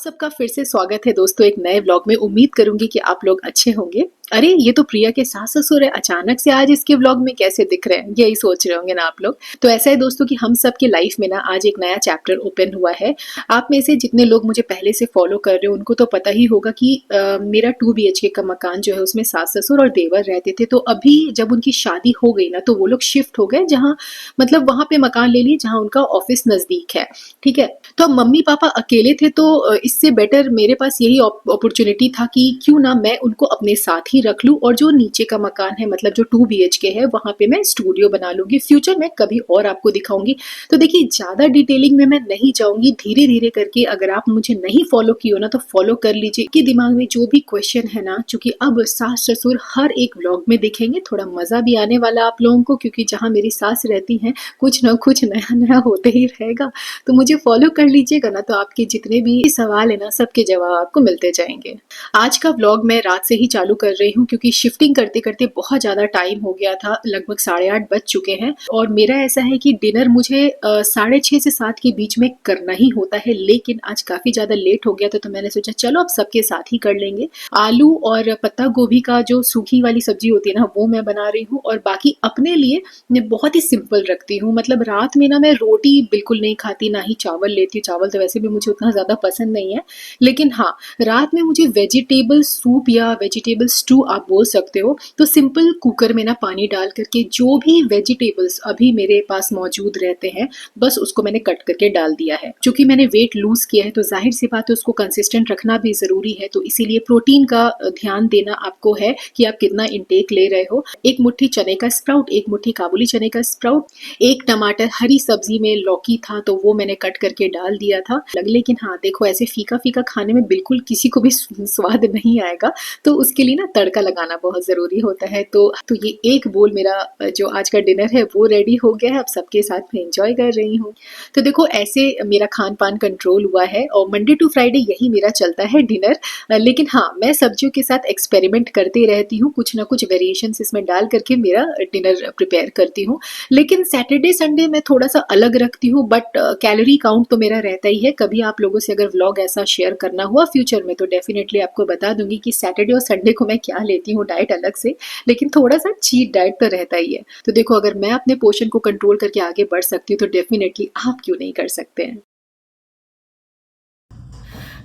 सबका फिर से स्वागत है दोस्तों एक नए व्लॉग में। उम्मीद करूंगी कि आप लोग अच्छे होंगे। अरे ये तो प्रिया के सास ससुर है, अचानक से आज इसके व्लॉग में कैसे दिख रहे हैं, यही सोच रहे होंगे ना आप लोग। तो ऐसा है दोस्तों कि हम सब के लाइफ में ना आज एक नया चैप्टर ओपन हुआ है। आप में से जितने लोग मुझे पहले से फॉलो कर रहे हो उनको तो पता ही होगा कि मेरा 2 BHK का मकान जो है उसमें सास ससुर और देवर रहते थे। तो अभी जब उनकी शादी हो गई ना तो वो लोग शिफ्ट हो गए, जहाँ मतलब वहां पे मकान ले लिए जहाँ उनका ऑफिस नजदीक है। ठीक है, तो अब मम्मी पापा अकेले थे तो इससे बेटर मेरे पास यही अपॉर्चुनिटी था कि क्यों ना मैं उनको अपने साथ ही रख लूं, और जो नीचे का मकान है मतलब जो 2 BHK है वहां पे मैं स्टूडियो बना लूंगी। फ्यूचर में कभी और आपको दिखाऊंगी। तो देखिए ज्यादा डिटेलिंग में मैं नहीं जाऊंगी, धीरे धीरे करके अगर आप मुझे नहीं फॉलो किए हो ना तो फॉलो कर लीजिए कि दिमाग में जो भी क्वेश्चन है ना, चूंकि अब सास ससुर हर एक व्लॉग में दिखेंगे, थोड़ा मजा भी आने वाला आप लोगों को, क्योंकि जहाँ मेरी सास रहती हैं कुछ ना कुछ नया नया होते ही रहेगा। तो मुझे फॉलो कर लीजिएगा ना, तो आपके जितने भी सवाल है ना सबके जवाब आपको मिलते जाएंगे। आज का व्लॉग मैं रात से ही चालू कर रही हूँ क्योंकि शिफ्टिंग करते करते बहुत ज्यादा टाइम हो गया था, लगभग 8:30 बज चुके हैं। और मेरा ऐसा है कि डिनर मुझे 6:30 से 7 के बीच में करना ही होता है, लेकिन आज काफी ज्यादा लेट हो गया था तो मैंने सोचा चलो अब सबके साथ ही कर लेंगे। आलू और पत्ता गोभी का जो सूखी वाली सब्जी होती है ना वो मैं बना रही हूँ, और बाकी अपने लिए मैं बहुत ही सिंपल रखती हूँ। मतलब रात में ना मैं रोटी बिल्कुल नहीं खाती, ना ही चावल लेती हूँ। चावल तो वैसे भी मुझे उतना ज्यादा पसंद नहीं है, लेकिन हाँ रात में मुझे वेजिटेबल सूप या वेजिटेबल स्टू आप बोल सकते हो, तो सिंपल कुकर में ना पानी डाल करके जो भी वेजिटेबल्स अभी मेरे पास मौजूद रहते हैं बस उसको मैंने कट करके डाल दिया है। क्योंकि मैंने वेट लूज किया है तो जाहिर सी बात है उसको कंसिस्टेंट रखना भी जरूरी है, तो इसीलिए प्रोटीन का ध्यान देना आपको है कि आप कितना इंटेक ले रहे हो। एक मुट्ठी चने का स्प्राउट, एक मुट्ठी काबुली चने का स्प्राउट, एक टमाटर, हरी सब्जी में लौकी था तो वो मैंने कट करके डाल दिया था। लेकिन हाँ देखो ऐसे फीका फीका खाने में बिल्कुल किसी को भी स्वाद नहीं आएगा, तो उसके लिए ना तड़का लगाना बहुत जरूरी होता है। तो ये एक बोल मेरा जो आज का डिनर है वो रेडी हो गया है, अब सबके साथ में एंजॉय कर रही हूँ। तो देखो ऐसे मेरा खान पान कंट्रोल हुआ है और मंडे टू फ्राइडे यही मेरा चलता है डिनर। लेकिन हाँ मैं सब्जियों के साथ एक्सपेरिमेंट करते रहती हूँ, कुछ ना कुछ वेरिएशन इसमें डाल करके मेरा डिनर प्रिपेयर करती हूँ। लेकिन सैटरडे संडे मैं थोड़ा सा अलग रखती हूँ, बट कैलोरी काउंट तो मेरा रहता ही है। कभी आप लोगों से अगर व्लॉग ऐसा शेयर करना हुआ फ्यूचर में तो डेफिनेटली आपको बता दूंगी कि सैटरडे और संडे को मैं क्या लेती हूँ डाइट अलग से, लेकिन थोड़ा सा चीट डाइट तो रहता ही है। तो देखो अगर मैं अपने पोर्शन को कंट्रोल करके आगे बढ़ सकती हूँ तो डेफिनेटली आप क्यों नहीं कर सकते हैं।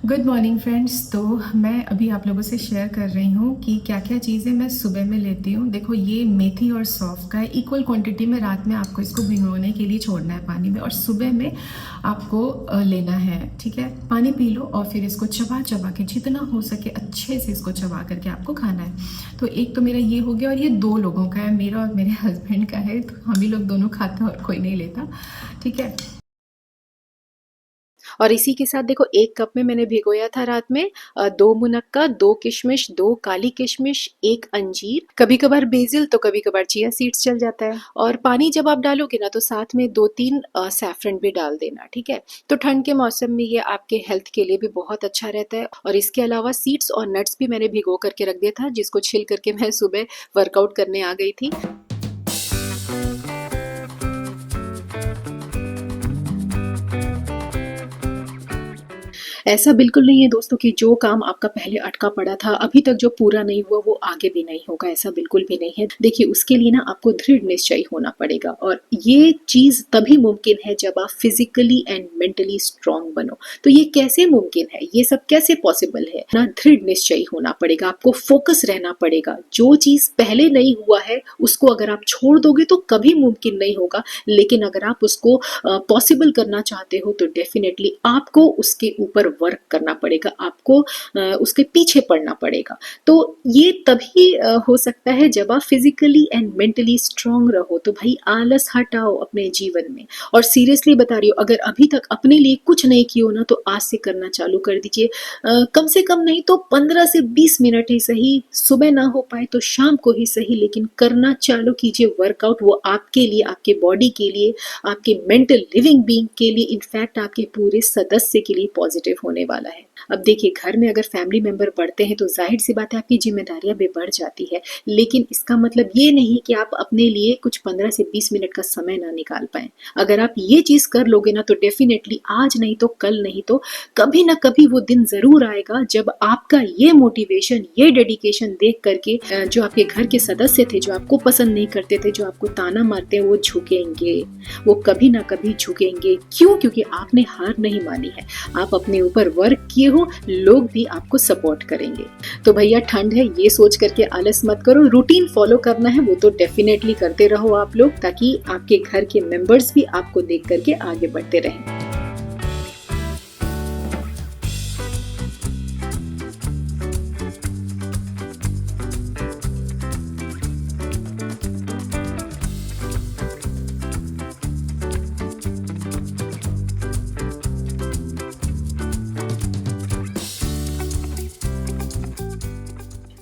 Good morning friends. तो मैं अभी आप लोगों से शेयर कर रही हूँ कि क्या क्या चीज़ें मैं सुबह में लेती हूँ। देखो ये मेथी और सौंफ का है, इक्वल क्वांटिटी में रात में आपको इसको भिगोने के लिए छोड़ना है पानी में, और सुबह में आपको लेना है। ठीक है, पानी पी लो और फिर इसको चबा चबा के जितना हो सके अच्छे से इसको चबा करके आपको खाना है। तो एक तो मेरा ये हो गया, और ये 2 लोगों का है, मेरा और मेरे हस्बैंड का है, तो हम ही लोग दोनों खाते हैं और कोई नहीं लेता। ठीक है, और इसी के साथ देखो 1 कप में मैंने भिगोया था रात में 2 मुनक्का, 2 किशमिश, 2 काली किशमिश, 1 अंजीर, कभी कभार बेसिल तो कभी कभार चिया सीड्स चल जाता है। और पानी जब आप डालोगे ना तो साथ में 2-3 सैफरन भी डाल देना। ठीक है, तो ठंड के मौसम में ये आपके हेल्थ के लिए भी बहुत अच्छा रहता है। और इसके अलावा सीड्स और नट्स भी मैंने भिगो करके रख दिया था, जिसको छिल करके मैं सुबह वर्कआउट करने आ गई थी। ऐसा बिल्कुल नहीं है दोस्तों कि जो काम आपका पहले अटका पड़ा था अभी तक जो पूरा नहीं हुआ वो आगे भी नहीं होगा, ऐसा बिल्कुल भी नहीं है। देखिए उसके लिए ना आपको दृढ़ निश्चयी होना पड़ेगा, और ये चीज तभी मुमकिन है जब आप फिजिकली एंड मेंटली स्ट्रांग बनो। तो ये कैसे मुमकिन है, ये सब कैसे पॉसिबल है ना? दृढ़ निश्चयी होना पड़ेगा, आपको फोकस रहना पड़ेगा। जो चीज पहले नहीं हुआ है उसको अगर आप छोड़ दोगे तो कभी मुमकिन नहीं होगा, लेकिन अगर आप उसको पॉसिबल करना चाहते हो तो डेफिनेटली आपको उसके ऊपर वर्क करना पड़ेगा, आपको उसके पीछे पड़ना पड़ेगा। तो ये तभी हो सकता है जब आप फिजिकली एंड मेंटली स्ट्रांग रहो। तो भाई आलस हटाओ अपने जीवन में। और सीरियसली बता रही हूँ, अगर अभी तक अपने लिए कुछ नहीं किया हो ना तो आज से करना चालू कर दीजिए। कम से कम नहीं तो 15 से 20 मिनट ही सही, सुबह ना हो पाए तो शाम को ही सही, लेकिन करना चालू कीजिए वर्कआउट। वो आपके लिए, आपके बॉडी के लिए, आपके मेंटल लिविंग बीइंग के लिए, इनफैक्ट आपके पूरे सदस्य के लिए पॉजिटिव होने वाला है। अब देखिए, घर में अगर फैमिली मेंबर बढ़ते हैं तो जाहिर सी बात है आपकी जिम्मेदारियां भी बढ़ जाती है, लेकिन इसका मतलब ये नहीं कि आप अपने लिए कुछ 15 से 20 मिनट का समय ना निकाल पाए। अगर आप ये चीज कर लोगे ना तो डेफिनेटली आज नहीं तो कल नहीं तो कभी ना कभी वो दिन जरूर आएगा जब आपका ये मोटिवेशन, ये डेडिकेशन देख करके जो आपके घर के सदस्य थे, जो आपको पसंद नहीं करते थे, जो आपको ताना मारते हैं, वो झुकेंगे। वो कभी ना कभी झुकेंगे। क्यों? क्योंकि आपने हार नहीं मानी है, आप अपने ऊपर वर्क किए हो, लोग भी आपको सपोर्ट करेंगे। तो भैया ठंड है ये सोच करके आलस मत करो, रूटीन फॉलो करना है वो तो डेफिनेटली करते रहो आप लोग, ताकि आपके घर के मेंबर्स भी आपको देख करके आगे बढ़ते रहें।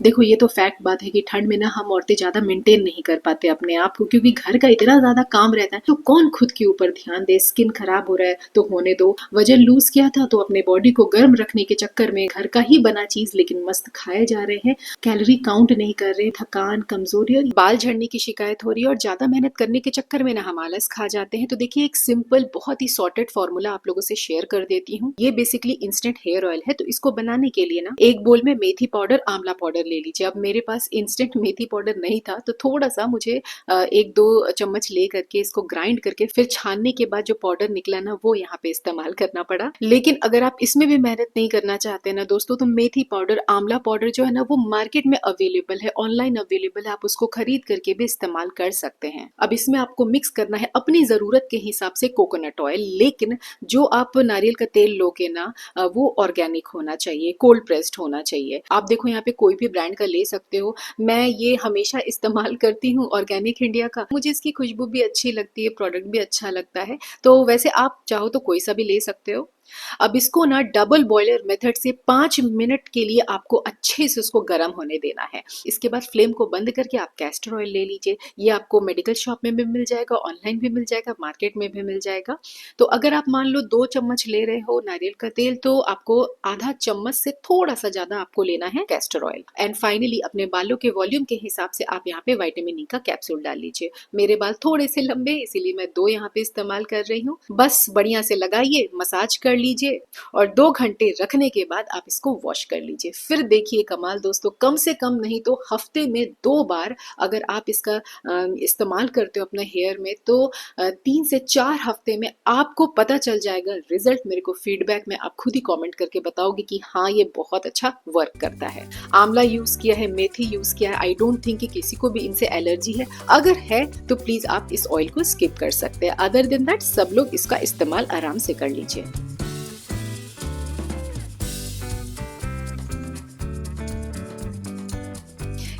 देखो, ये तो फैक्ट बात है कि ठंड में ना हम औरतें ज्यादा मेंटेन नहीं कर पाते अपने आप को, क्योंकि घर का इतना ज्यादा काम रहता है, तो कौन खुद के ऊपर ध्यान दे। स्किन खराब हो रहा है तो होने दो, वजन लूज किया था तो अपने बॉडी को गर्म रखने के चक्कर में घर का ही बना चीज लेकिन मस्त खाए जा रहे हैं, कैलोरी काउंट नहीं कर रहे, थकान, कमजोरी और बाल झड़ने की शिकायत हो रही है, और ज्यादा मेहनत करने के चक्कर में ना हम आलस खा जाते हैं। तो देखिए, एक सिंपल बहुत ही सॉर्टेड फॉर्मूला आप लोगों से शेयर कर देती हूँ। ये बेसिकली इंस्टेंट हेयर ऑयल है, तो इसको बनाने के लिए ना एक बोल में मेथी पाउडर, आंवला पाउडर ले लीजिए। अब मेरे पास इंस्टेंट मेथी पाउडर नहीं था तो थोड़ा सा मुझे 1-2 चम्मच ले करके इसको ग्राइंड करके फिर छानने के बाद जो पाउडर निकला ना वो यहाँ पे इस्तेमाल करना पड़ा। लेकिन अगर आप इसमें भी मेहनत नहीं करना चाहते ना दोस्तों, तो मेथी पाउडर, आंवला पाउडर जो है ना वो मार्केट में अवेलेबल है, ऑनलाइन अवेलेबल है, आप उसको खरीद करके भी इस्तेमाल कर सकते हैं। अब इसमें आपको मिक्स करना है अपनी जरूरत के हिसाब से कोकोनट ऑयल, लेकिन जो आप नारियल का तेल लोगे ना वो ऑर्गेनिक होना चाहिए, कोल्ड प्रेस्ड होना चाहिए। आप देखो यहाँ पे कोई भी ब्रांड का ले सकते हो, मैं ये हमेशा इस्तेमाल करती हूँ ऑर्गेनिक इंडिया का, मुझे इसकी खुशबू भी अच्छी लगती है, प्रोडक्ट भी अच्छा लगता है। तो वैसे आप चाहो तो कोई सा भी ले सकते हो। अब इसको ना डबल बॉयलर मेथड से 5 मिनट के लिए आपको अच्छे से उसको गर्म होने देना है। इसके बाद फ्लेम को बंद करके आप कैस्टर ऑयल ले लीजिए। ये आपको मेडिकल शॉप में भी मिल जाएगा, ऑनलाइन भी मिल जाएगा, मार्केट में भी मिल जाएगा। तो अगर आप मान लो 2 चम्मच ले रहे हो नारियल का तेल, तो आपको आधा चम्मच से थोड़ा सा ज्यादा आपको लेना है कैस्टर ऑयल। एंड फाइनली अपने बालों के वॉल्यूम के हिसाब से आप यहाँ पे विटामिन ई का कैप्सूल डाल लीजिए। मेरे बाल थोड़े से लंबे, इसीलिए मैं 2 यहाँ पे इस्तेमाल कर रही हूँ। बस बढ़िया से लगाइए, मसाज कर लीजिए और 2 घंटे रखने के बाद आप इसको वॉश कर लीजिए। फिर देखिए कमाल दोस्तों, कम से कम नहीं तो हफ्ते में 2 बार अगर आप इसका इस्तेमाल करते हो अपने हेयर में, तो 3 से 4 हफ्ते में आपको पता चल जाएगा रिजल्ट। मेरे को फीडबैक में आप खुद ही कमेंट करके बताओगे कि हाँ ये बहुत अच्छा वर्क करता है। आंवला यूज किया है, मेथी यूज किया है, आई डोंट थिंक कि किसी को भी इनसे एलर्जी है। अगर है तो प्लीज आप इस ऑयल को स्किप कर सकते हैं। अदर देन दैट सब लोग इसका इस्तेमाल आराम से कर लीजिए।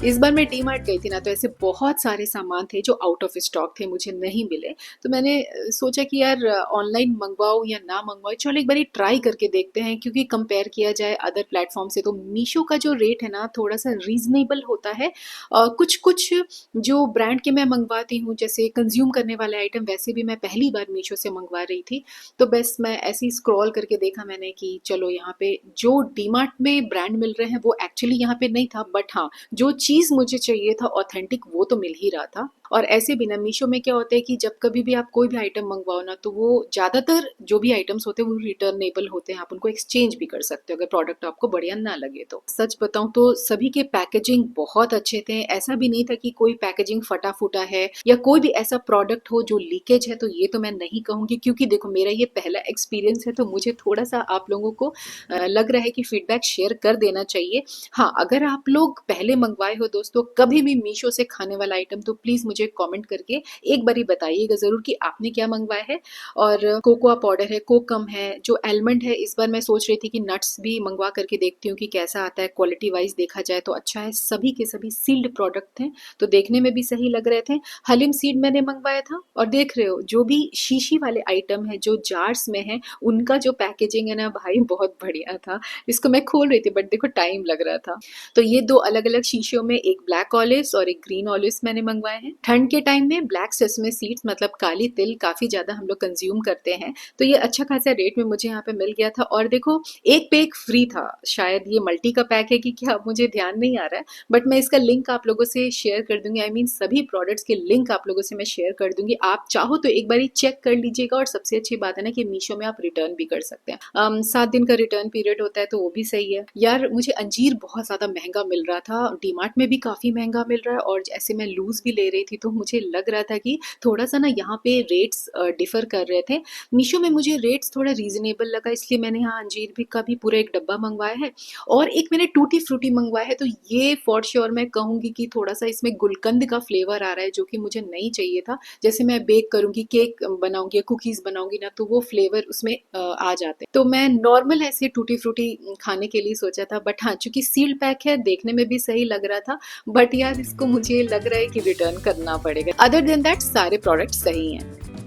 इस बार मैं डी मार्ट गई थी ना, तो ऐसे बहुत सारे सामान थे जो आउट ऑफ स्टॉक थे, मुझे नहीं मिले। तो मैंने सोचा कि यार ऑनलाइन मंगवाओ या ना मंगवाओ, चलो एक बार ट्राई करके देखते हैं, क्योंकि कंपेयर किया जाए अदर प्लेटफॉर्म से तो मीशो का जो रेट है ना थोड़ा सा रीजनेबल होता है। कुछ कुछ जो ब्रांड के मैं मंगवाती हूँ, जैसे कंज्यूम करने वाले आइटम, वैसे भी मैं पहली बार मीशो से मंगवा रही थी। तो बस मैं ऐसे ही स्क्रॉल करके देखा मैंने कि चलो यहाँ पे जो डी मार्ट में ब्रांड मिल रहे हैं वो एक्चुअली यहाँ पे नहीं था, बट हाँ जो चीज मुझे चाहिए था ऑथेंटिक वो तो मिल ही रहा था। और ऐसे भी ना मीशो में क्या होता है कि जब कभी भी आप कोई भी आइटम मंगवाओ ना, तो वो ज्यादातर जो भी आइटम्स होते हैं वो रिटर्नेबल होते हैं, आप उनको एक्सचेंज भी कर सकते हो अगर प्रोडक्ट आपको बढ़िया ना लगे तो। सच बताऊं तो सभी के पैकेजिंग बहुत अच्छे थे, ऐसा भी नहीं था कि कोई पैकेजिंग फटा फूटा है या कोई भी ऐसा प्रोडक्ट हो जो लीकेज है, तो ये तो मैं नहीं कहूंगी, क्योंकि देखो मेरा ये पहला एक्सपीरियंस है, तो मुझे थोड़ा सा आप लोगों को लग रहा है कि फीडबैक शेयर कर देना चाहिए। हाँ, अगर आप लोग पहले मंगवाए हो दोस्तों कभी भी मीशो से खाने वाला आइटम, तो प्लीज मुझे कमेंट करके एक बारी बताइएगा जरूर कि आपने क्या मंगवाया है। और कोकोआ पाउडर है, कोकम है, जो एलमंड है, इस बार मैं सोच रही थी कि नट्स भी मंगवा करके देखती हूँ कि कैसा आता है, क्वालिटी वाइज देखा जाए तो अच्छा है। सभी के सभी सील्ड प्रोडक्ट थे, तो देखने में भी सही लग रहे थे। हलीम सीड मैंने मंगवाया था, और देख रहे हो जो भी शीशी वाले आइटम है जो जार्स में है, उनका जो पैकेजिंग है ना भाई बहुत बढ़िया था। इसको मैं खोल रही थी बट देखो टाइम लग रहा था। तो ये 2 अलग अलग शीशियों में एक ब्लैक ऑलिव्स और एक ग्रीन ऑलिव्स मैंने मंगवाए हैं। ठंड के टाइम में ब्लैक सेसमे सीड्स मतलब काली तिल काफ़ी ज़्यादा हम लोग कंज्यूम करते हैं, तो ये अच्छा खासा रेट में मुझे यहाँ पे मिल गया था। और देखो एक पे एक फ्री था, शायद ये मल्टी का पैक है कि क्या मुझे ध्यान नहीं आ रहा है, बट मैं इसका लिंक आप लोगों से शेयर कर दूंगी। आई मीन सभी प्रोडक्ट्स के लिंक आप लोगों से मैं शेयर कर दूंगी, आप चाहो तो एक बार चेक कर लीजिएगा। और सबसे अच्छी बात है ना कि मीशो में आप रिटर्न भी कर सकते हैं, 7 दिन का रिटर्न पीरियड होता है, तो वो भी सही है। यार मुझे अंजीर बहुत ज़्यादा महंगा मिल रहा था, डीमार्ट में भी काफ़ी महंगा मिल रहा है, और ऐसे मैं लूज भी ले रही थी तो मुझे लग रहा था कि थोड़ा सा ना यहाँ पे रेट्स डिफर कर रहे थे। मीशो में मुझे रेट्स थोड़ा रीजनेबल लगा, इसलिए मैंने यहाँ अंजीर भी का भी पूरा एक डब्बा मंगवाया है। और एक मैंने टूटी फ्रूटी मंगवाया है, तो ये फॉर श्योर मैं कहूँगी कि थोड़ा सा इसमें गुलकंद का फ्लेवर आ रहा है, जो कि मुझे नहीं चाहिए था। जैसे मैं बेक करूँगी, केक बनाऊंगी, कुकीज़ बनाऊंगी ना, तो वो फ्लेवर उसमें आ जाते हैं। तो मैं नॉर्मल ऐसे टूटी फ्रूटी खाने के लिए सोचा था, बट हाँ चूंकि सील्ड पैक है, देखने में भी सही लग रहा था, बट यार इसको मुझे लग रहा है कि रिटर्न करना पड़ेगा। अदर देन दैट सारे प्रोडक्ट सही हैं।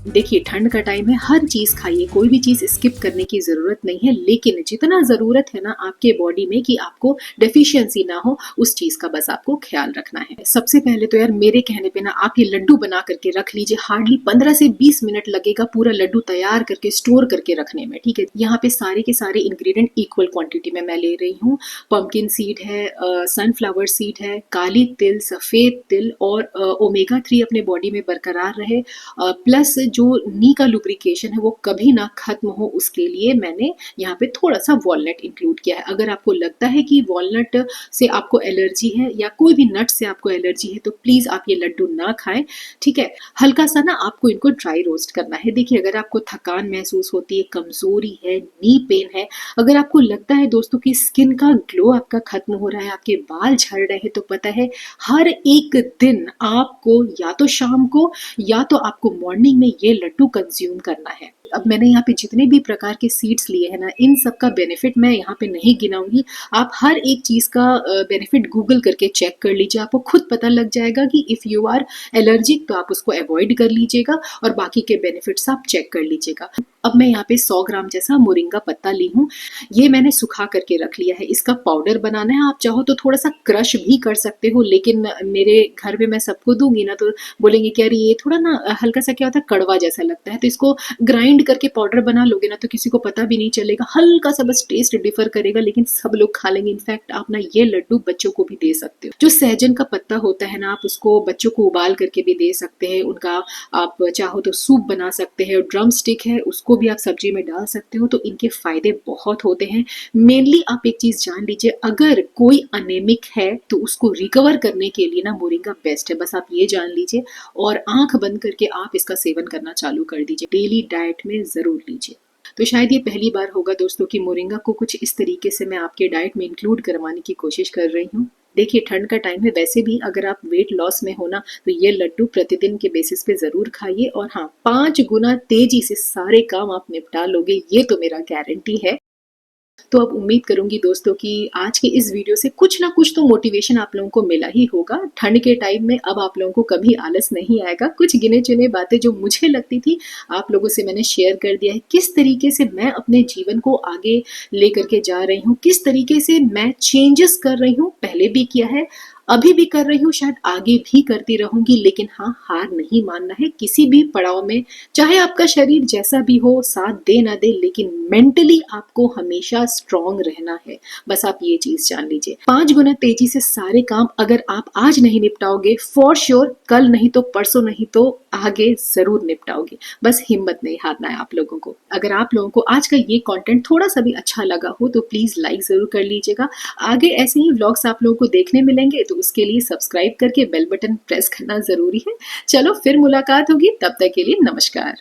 देखिए ठंड का टाइम है, हर चीज खाइए, कोई भी चीज स्किप करने की जरूरत नहीं है, लेकिन जितना जरूरत है ना आपके बॉडी में कि आपको डेफिशिएंसी ना हो, उस चीज का बस आपको ख्याल रखना है। सबसे पहले तो यार मेरे कहने पे ना आप ये लड्डू बना करके रख लीजिए, हार्डली 15 से 20 मिनट लगेगा पूरा लड्डू तैयार करके स्टोर करके रखने में, ठीक है। यहाँ पे सारे के सारे इंग्रेडिएंट इक्वल क्वांटिटी में मैं ले रही हूँ। पंपकिन सीड है, सनफ्लावर सीड है, काली तिल, सफेद तिल, और ओमेगा 3 अपने बॉडी में बरकरार रहे, प्लस जो नी का लुब्रिकेशन है वो कभी ना खत्म हो, उसके लिए मैंने यहाँ पे थोड़ा सा वॉलनट इंक्लूड किया है। अगर आपको लगता है कि वॉलनट से आपको एलर्जी है या कोई भी नट से आपको एलर्जी है, तो प्लीज आप ये लड्डू ना खाएं, ठीक है। हल्का सा ना आपको इनको ड्राई रोस्ट करना है। देखिए अगर आपको थकान महसूस होती है, कमजोरी है, नी पेन है, अगर आपको लगता है दोस्तों की स्किन का ग्लो आपका खत्म हो रहा है, आपके बाल झड़ रहे हैं, तो पता है हर एक दिन आपको या तो शाम को या तो आपको मॉर्निंग में ये लड्डू कंज्यूम करना है। अब मैंने यहाँ पे जितने भी प्रकार के सीड्स लिए हैं ना, इन सब का बेनिफिट मैं यहाँ पे नहीं गिनाऊंगी। आप हर एक चीज का बेनिफिट गूगल करके चेक कर लीजिए, आपको खुद पता लग जाएगा कि इफ यू आर एलर्जिक तो आप उसको अवॉइड कर लीजिएगा, और बाकी के बेनिफिट्स आप चेक कर लीजिएगा। अब मैं यहाँ पे 100 ग्राम जैसा मोरिंगा पत्ता ली हूँ, ये मैंने सुखा करके रख लिया है। इसका पाउडर बनाना है, आप चाहो तो थोड़ा सा क्रश भी कर सकते हो, लेकिन मेरे घर में मैं सबको दूंगी ना तो बोलेंगे कि अरे ये थोड़ा ना हल्का सा क्या होता है, कड़वा जैसा लगता है, तो इसको ग्राइंड करके पाउडर बना लोगे ना तो किसी को पता भी नहीं चलेगा, हल्का सा बस टेस्ट डिफर करेगा, लेकिन सब लोग खा लेंगे। इनफैक्ट आप ना ये लड्डू बच्चों को भी दे सकते हो। जो सहजन का पत्ता होता है ना, आप उसको बच्चों को उबाल करके भी दे सकते हैं, उनका आप चाहो तो सूप बना सकते हैं, और ड्रम स्टिक है उसको भी आप सब्जी में डाल सकते हो, तो इनके फायदे बहुत होते हैं। मेनली आप एक चीज जान लीजिए, अगर कोई अनेमिक है तो उसको रिकवर करने के लिए ना मोरिंगा बेस्ट है, बस आप ये जान लीजिए। और आंख बंद करके आप इसका सेवन करना चालू कर दीजिए, डेली डाइट में जरूर लीजिए। तो शायद ये पहली बार होगा दोस्तों कि मोरिंगा को कुछ इस तरीके से मैं आपके डाइट में इंक्लूड करवाने की कोशिश कर रही हूँ। देखिए ठंड का टाइम है, वैसे भी अगर आप वेट लॉस में हो ना तो ये लड्डू प्रतिदिन के बेसिस पे जरूर खाइए, और हाँ 5 गुना तेजी से सारे काम आप निपटा लोगे, ये तो मेरा गारंटी है। तो अब उम्मीद करूंगी दोस्तों कि आज के इस वीडियो से कुछ ना कुछ तो मोटिवेशन आप लोगों को मिला ही होगा। ठंड के टाइम में अब आप लोगों को कभी आलस नहीं आएगा। कुछ गिने चुने बातें जो मुझे लगती थी आप लोगों से मैंने शेयर कर दिया है, किस तरीके से मैं अपने जीवन को आगे लेकर के जा रही हूँ, किस तरीके से मैं चेंजेस कर रही हूँ, पहले भी किया है, अभी भी कर रही हूँ, शायद आगे भी करती रहूंगी। लेकिन हाँ, हार नहीं मानना है किसी भी पड़ाव में, चाहे आपका शरीर जैसा भी हो, साथ दे ना दे, लेकिन मेंटली आपको हमेशा स्ट्रांग रहना है। बस आप ये चीज जान लीजिए, 5 गुना तेजी से सारे काम अगर आप आज नहीं निपटाओगे, फॉर श्योर कल नहीं तो परसों नहीं तो आगे जरूर निपटाओगे। बस हिम्मत नहीं हारना है आप लोगों को। अगर आप लोगों को आज का ये कंटेंट थोड़ा सा भी अच्छा लगा हो तो प्लीज लाइक जरूर कर लीजिएगा। आगे ऐसे ही व्लॉग्स आप लोगों को देखने मिलेंगे, तो उसके लिए सब्सक्राइब करके बेल बटन प्रेस करना जरूरी है। चलो फिर मुलाकात होगी, तब तक के लिए नमस्कार।